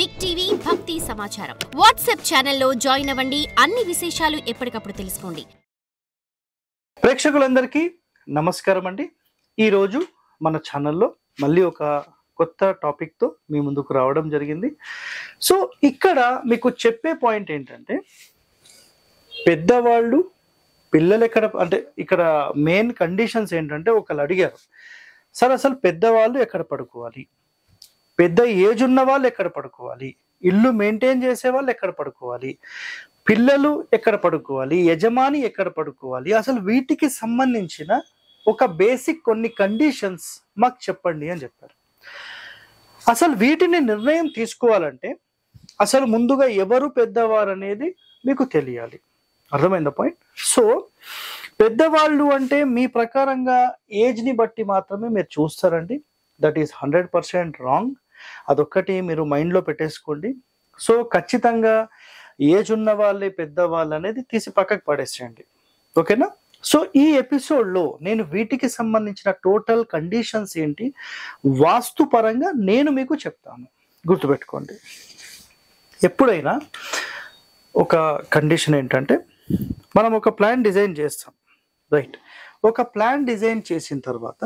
Big TV భక్తి సమాచారం WhatsApp ఛానల్లో జాయిన్ అవ్వండి. అన్ని విశేషాలు ఎప్పటికప్పుడు తెలుసుకోండి. ప్రేక్షకులందరికీ నమస్కారం అండి. ఈరోజు మన ఛానల్లో మళ్ళీ ఒక కొత్త టాపిక్తో మీ ముందుకు రావడం జరిగింది. సో ఇక్కడ మీకు చెప్పే పాయింట్ ఏంటంటే, పెద్దవాళ్ళు పిల్లలు ఎక్కడ, అంటే ఇక్కడ మెయిన్ కండిషన్స్ ఏంటంటే, ఒకళ్ళు అడిగారు, సార్ అసలు పెద్దవాళ్ళు ఎక్కడ పడుకోవాలి, పెద్ద ఏజ్ ఉన్న వాళ్ళు ఎక్కడ పడుకోవాలి, ఇల్లు మెయింటైన్ చేసే వాళ్ళు ఎక్కడ పడుకోవాలి, పిల్లలు ఎక్కడ పడుకోవాలి, యజమాని ఎక్కడ పడుకోవాలి, అసలు వీటికి సంబంధించిన ఒక బేసిక్ కొన్ని కండిషన్స్ మాకు చెప్పండి అని చెప్పారు. అసలు వీటిని నిర్ణయం తీసుకోవాలంటే అసలు ముందుగా ఎవరు పెద్దవారు అనేది మీకు తెలియాలి. అర్థమైందా పాయింట్? సో పెద్దవాళ్ళు అంటే మీ ప్రకారంగా ఏజ్ని బట్టి మాత్రమే మీరు చూస్తారండి. That is 100% wrong. అదొక్కటి మీరు మైండ్లో పెట్టేసుకోండి. సో ఖచ్చితంగా ఏజ్ ఉన్న వాళ్ళే పెద్దవాళ్ళు అనేది తీసి పక్కకు పడేసేయండి, ఓకేనా? సో ఈ ఎపిసోడ్లో నేను వీటికి సంబంధించిన టోటల్ కండిషన్స్ ఏంటి, వాస్తు పరంగా నేను మీకు చెప్తాను. గుర్తుపెట్టుకోండి, ఎప్పుడైనా ఒక కండిషన్ ఏంటంటే, మనం ఒక ప్లాన్ డిజైన్ చేస్తాం, రైట్? ఒక ప్లాన్ డిజైన్ చేసిన తర్వాత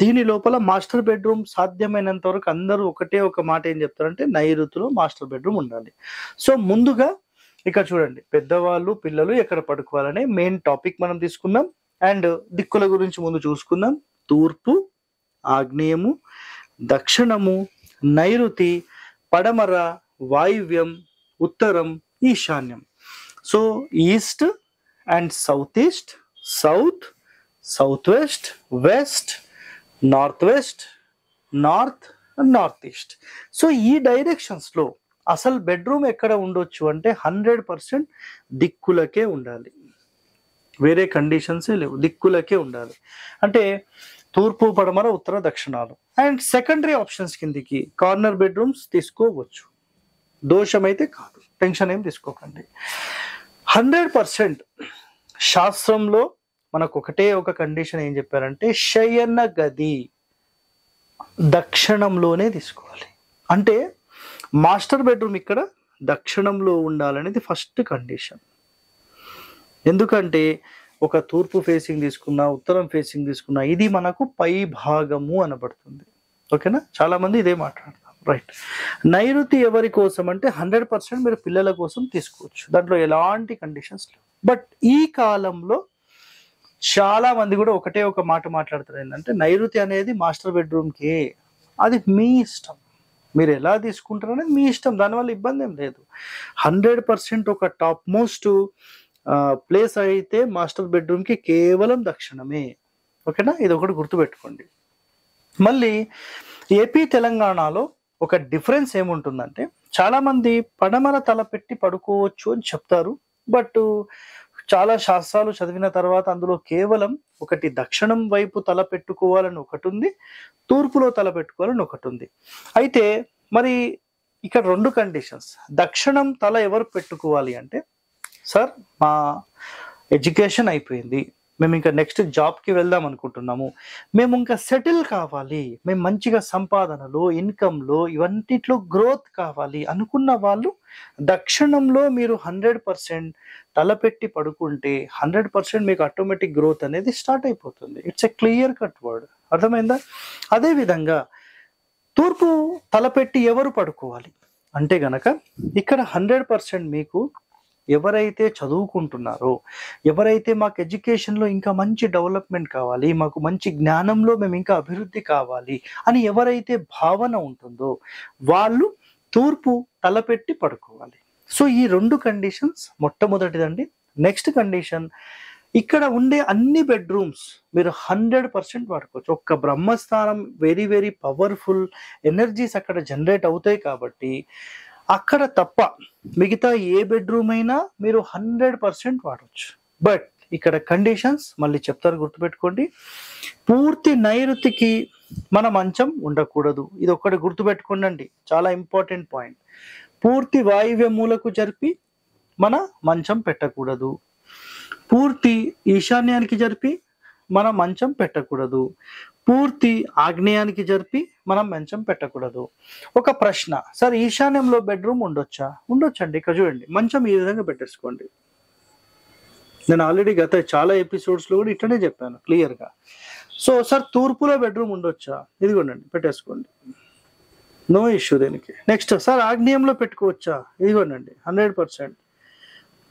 దీని లోపల మాస్టర్ బెడ్రూమ్ సాధ్యమైనంత వరకు అందరూ ఒకటే ఒక మాట ఏం చెప్తారంటే, నైరుతిలో మాస్టర్ బెడ్రూమ్ ఉండాలి. సో ముందుగా ఇక్కడ చూడండి, పెద్దవాళ్ళు పిల్లలు ఎక్కడ పడుకోవాలనే మెయిన్ టాపిక్ మనం తీసుకుందాం. అండ్ దిక్కుల గురించి ముందు చూసుకుందాం. తూర్పు, ఆగ్నేయము, దక్షిణము, నైరుతి, పడమర, వాయువ్యం, ఉత్తరం, ఈశాన్యం. So east and south east, south, south west, west, north west, north, north east. So ఈ డైరెక్షన్స్లో అసలు బెడ్రూమ్ ఎక్కడ ఉండొచ్చు అంటే 100% దిక్కులకే ఉండాలి. వేరే కండిషన్సే లేవు, దిక్కులకే ఉండాలి. అంటే తూర్పు, పడమర, ఉత్తర, దక్షిణాలు. అండ్ సెకండరీ ఆప్షన్స్ కిందికి కార్నర్ బెడ్రూమ్స్ తీసుకోవచ్చు, దోషమైతే కాదు, టెన్షన్ ఏం తీసుకోకండి. 100% శాస్త్రంలో మనకు ఒకటే ఒక కండిషన్ ఏం చెప్పారంటే, శయన గది దక్షిణంలోనే తీసుకోవాలి. అంటే మాస్టర్ బెడ్రూమ్ ఇక్కడ దక్షిణంలో ఉండాలనేది ఫస్ట్ కండిషన్. ఎందుకంటే ఒక తూర్పు ఫేసింగ్ తీసుకున్నా, ఉత్తరం ఫేసింగ్ తీసుకున్నా, ఇది మనకు పై భాగము అనబడుతుంది, ఓకేనా? చాలా మంది ఇదే మాట్లాడతారు, రైట్? నైరుతి ఎవరి కోసం అంటే 100% మీరు పిల్లల కోసం తీసుకోవచ్చు, దాంట్లో ఎలాంటి కండిషన్స్ లేవు. బట్ ఈ కాలంలో చాలా మంది కూడా ఒకటే ఒక మాట మాట్లాడతారు, ఏంటంటే నైరుతి అనేది మాస్టర్ బెడ్రూమ్కి. అది మీ ఇష్టం, మీరు ఎలా తీసుకుంటారు అనేది మీ ఇష్టం, దానివల్ల ఇబ్బంది ఏం లేదు. 100% ఒక టాప్ మోస్ట్ ప్లేస్ అయితే మాస్టర్ బెడ్రూమ్కి కేవలం దక్షిణమే, ఓకేనా? ఇది ఒకటి గుర్తుపెట్టుకోండి. మళ్ళీ ఏపీ తెలంగాణలో ఒక డిఫరెన్స్ ఏముంటుందంటే, చాలామంది పడమర తలపెట్టి పడుకోవచ్చు అని చెప్తారు. బట్ చాలా శాస్త్రాలు చదివిన తర్వాత అందులో కేవలం ఒకటి దక్షిణం వైపు తల పెట్టుకోవాలని ఒకటి ఉంది, తూర్పులో తల పెట్టుకోవాలని ఒకటి ఉంది. అయితే మరి ఇక్కడ రెండు కండిషన్స్. దక్షిణం తల ఎవరు పెట్టుకోవాలి అంటే, సార్ మా ఎడ్యుకేషన్ అయిపోయింది, మేము ఇంకా నెక్స్ట్ జాబ్కి వెళ్దాం అనుకుంటున్నాము, మేము ఇంకా సెటిల్ కావాలి, మేము మంచిగా సంపాదనలో, ఇన్కంలో, ఇవన్నిట్లో గ్రోత్ కావాలి అనుకున్న వాళ్ళు దక్షిణంలో మీరు 100% తలపెట్టి పడుకుంటే 100% మీకు ఆటోమేటిక్ గ్రోత్ అనేది స్టార్ట్ అయిపోతుంది. It's a clear cut word, అర్థమైందా? అదేవిధంగా తూర్పు తలపెట్టి ఎవరు పడుకోవాలి అంటే గనక, ఇక్కడ 100% మీకు ఎవరైతే చదువుకుంటున్నారో, ఎవరైతే మాకు ఎడ్యుకేషన్లో ఇంకా మంచి డెవలప్మెంట్ కావాలి, మాకు మంచి జ్ఞానంలో మేము ఇంకా అభివృద్ధి కావాలి అని ఎవరైతే భావన ఉంటుందో వాళ్ళు తూర్పు తలపెట్టి పడుకోవాలి. సో ఈ రెండు కండిషన్స్ మొట్టమొదటిదండి. నెక్స్ట్ కండిషన్, ఇక్కడ ఉండే అన్ని బెడ్రూమ్స్ మీరు 100% వాడుకోవచ్చు. ఒక్క బ్రహ్మస్థానం వెరీ వెరీ పవర్ఫుల్ ఎనర్జీస్ అక్కడ జనరేట్ అవుతాయి కాబట్టి అక్కడ తప్ప మిగతా ఏ బెడ్రూమ్ అయినా మీరు 100% వాడవచ్చు. బట్ ఇక్కడ కండిషన్స్ మళ్ళీ చెప్తారు, గుర్తుపెట్టుకోండి. పూర్తి నైరుతికి మన మంచం ఉండకూడదు, ఇది ఒక్కటి గుర్తుపెట్టుకోండి, చాలా ఇంపార్టెంట్ పాయింట్. పూర్తి వాయువ్య మూలకు జరిపి మన మంచం పెట్టకూడదు, పూర్తి ఈశాన్యానికి జరిపి మన మంచం పెట్టకూడదు, పూర్తి ఆగ్నేయానికి జరిపి మనం మంచం పెట్టకూడదు. ఒక ప్రశ్న, సార్ ఈశాన్యంలో బెడ్రూమ్ ఉండొచ్చా? ఉండొచ్చండి. ఇక్కడ చూడండి, మంచం ఈ విధంగా పెట్టేసుకోండి. నేను ఆల్రెడీ గత చాలా ఎపిసోడ్స్లో కూడా ఇట్లనే చెప్పాను క్లియర్గా. సో సార్ తూర్పులో బెడ్రూమ్ ఉండొచ్చా? ఇదిగోండి పెట్టేసుకోండి, నో ఇష్యూ దీనికి. నెక్స్ట్, సార్ ఆగ్నేయంలో పెట్టుకోవచ్చా? ఇదిగోండి 100%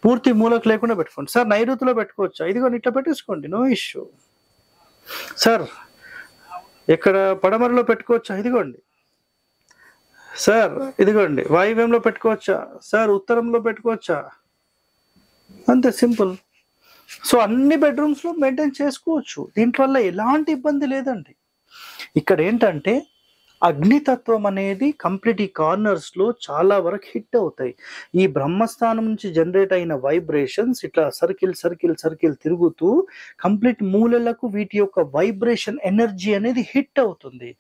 పూర్తి మూలకు లేకుండా పెట్టుకోండి. సార్ నైరుతిలో పెట్టుకోవచ్చా? ఇదిగోండి ఇట్లా పెట్టేసుకోండి, నో ఇష్యూ. సార్ ఇక్కడ పడమరలో పెట్టుకోవచ్చా? ఇదిగోండి. సార్ ఇదిగోండి వాయువ్యంలో పెట్టుకోవచ్చా? సార్ ఉత్తరంలో పెట్టుకోవచ్చా? అంతే, సింపుల్. సో అన్ని బెడ్రూమ్స్లో మెయింటైన్ చేసుకోవచ్చు, దీంట్లో ఎలాంటి ఇబ్బంది లేదండి. ఇక్కడ ఏంటంటే అగ్నితత్వం అనేది కంప్లీట్ ఈ కార్నర్స్లో చాలా వరకు హిట్ అవుతాయి. ఈ బ్రహ్మస్థానం నుంచి జనరేట్ అయిన వైబ్రేషన్స్ ఇట్లా సర్కిల్ సర్కిల్ సర్కిల్ తిరుగుతూ కంప్లీట్ మూలలకు వీటి యొక్క వైబ్రేషన్ ఎనర్జీ అనేది హిట్ అవుతుంది.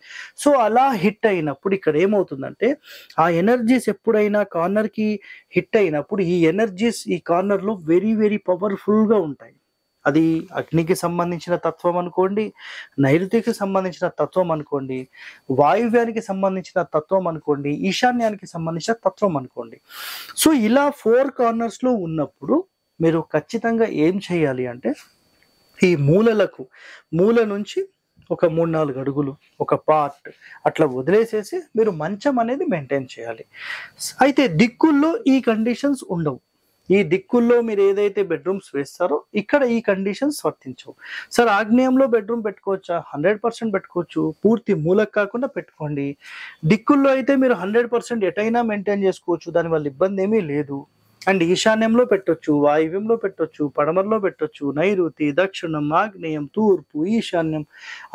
సో అలా హిట్ అయినప్పుడు ఇక్కడ ఏమవుతుందంటే ఆ ఎనర్జీస్ ఎప్పుడైనా కార్నర్కి హిట్ అయినప్పుడు ఈ ఎనర్జీస్ ఈ కార్నర్లో వెరీ వెరీ పవర్ఫుల్గా ఉంటాయి. అది అగ్నికి సంబంధించిన తత్వం అనుకోండి, నైరుతికి సంబంధించిన తత్వం అనుకోండి, వాయువ్యానికి సంబంధించిన తత్వం అనుకోండి, ఈశాన్యానికి సంబంధించిన తత్వం అనుకోండి. సో ఇలా 4 కార్నర్స్లో ఉన్నప్పుడు మీరు ఖచ్చితంగా ఏం చేయాలి అంటే ఈ మూల నుంచి ఒక 3-4 అడుగులు ఒక పార్ట్ అట్లా వదిలేసేసి మీరు మంచం అనేది మెయింటైన్ చేయాలి. అయితే దిక్కుల్లో ఈ కండిషన్స్ ఉండవు. ఈ దిక్కుల్లో మీరు ఏదైతే బెడ్రూమ్స్ వేస్తారో ఇక్కడ ఈ కండిషన్స్ వర్తించవు. సార్ ఆగ్నేయంలో బెడ్రూమ్ పెట్టుకోవచ్చా? 100% పెట్టుకోవచ్చు, పూర్తి మూలకు కాకుండా పెట్టుకోండి. దిక్కుల్లో అయితే మీరు 100% ఎటైనా మెయింటైన్ చేసుకోవచ్చు, దానివల్ల ఇబ్బంది ఏమీ లేదు. అండ్ ఈశాన్యంలో పెట్టొచ్చు, వాయువ్యంలో పెట్టొచ్చు, పడమరలో పెట్టొచ్చు, నైరుతి, దక్షిణం, ఆగ్నేయం, తూర్పు, ఈశాన్యం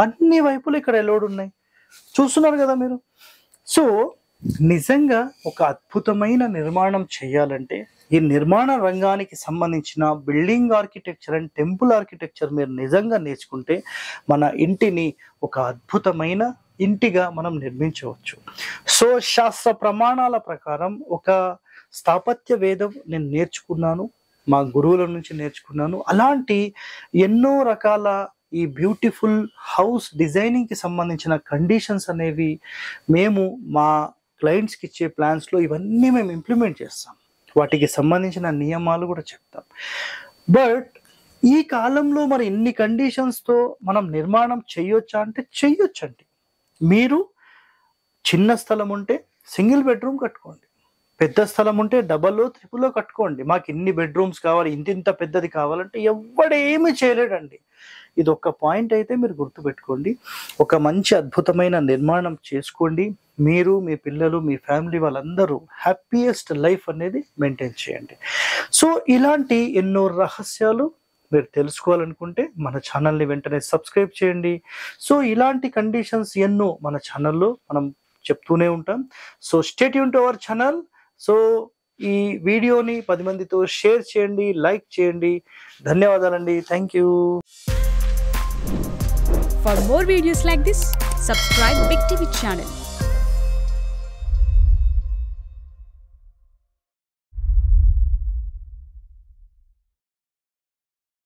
అన్ని వైపులు ఇక్కడ ఎలోడ్ ఉన్నాయి. చూస్తున్నారు కదా మీరు. సో నిజంగా ఒక అద్భుతమైన నిర్మాణం చేయాలంటే ఈ నిర్మాణ రంగానికి సంబంధించిన building architecture and temple architecture మీరు నిజంగా నేర్చుకుంటే మన ఇంటిని ఒక అద్భుతమైన ఇంటిగా మనం నిర్మించవచ్చు. సో శాస్త్ర ప్రమాణాల ప్రకారం ఒక స్థాపత్య వేదం నేను నేర్చుకున్నాను, మా గురువుల నుంచి నేర్చుకున్నాను. అలాంటి ఎన్నో రకాల ఈ బ్యూటిఫుల్ హౌస్ డిజైనింగ్కి సంబంధించిన కండిషన్స్ అనేవి మేము మా క్లయింట్స్కి ఇచ్చే ప్లాన్స్లో ఇవన్నీ మేము ఇంప్లిమెంట్ చేస్తాం. వాటికి సంబంధించిన నియమాలు కూడా చెప్తాం. బట్ ఈ కాలంలో మరి ఇన్ని కండిషన్స్తో మనం నిర్మాణం చేయొచ్చా అంటే చెయ్యొచ్చండి. మీరు చిన్న స్థలం ఉంటే సింగిల్ బెడ్రూమ్ కట్టుకోండి, పెద్ద స్థలం ఉంటే డబల్లో ట్రిపుల్లో కట్టుకోండి. మాకు ఇన్ని బెడ్రూమ్స్ కావాలి, ఇంత పెద్దది కావాలంటే ఎవడేమీ చేయలేడండి. ఇది ఒక్క పాయింట్ అయితే మీరు గుర్తుపెట్టుకోండి. ఒక మంచి అద్భుతమైన నిర్మాణం చేసుకోండి. మీరు, మీ పిల్లలు, మీ ఫ్యామిలీ వాళ్ళందరూ హ్యాపీయెస్ట్ లైఫ్ అనేది మెయింటైన్ చేయండి. సో ఇలాంటి ఎన్నో రహస్యాలు మీరు తెలుసుకోవాలనుకుంటే మన ఛానల్ని వెంటనే సబ్స్క్రైబ్ చేయండి. సో ఇలాంటి కండిషన్స్ ఎన్నో మన ఛానల్లో మనం చెప్తూనే ఉంటాం. So stay tune to our channel. So ఈ వీడియోని 10 మందితో షేర్ చేయండి, లైక్ చేయండి. ధన్యవాదాలండి. Thank you. For more videos like this, subscribe Big TV channel.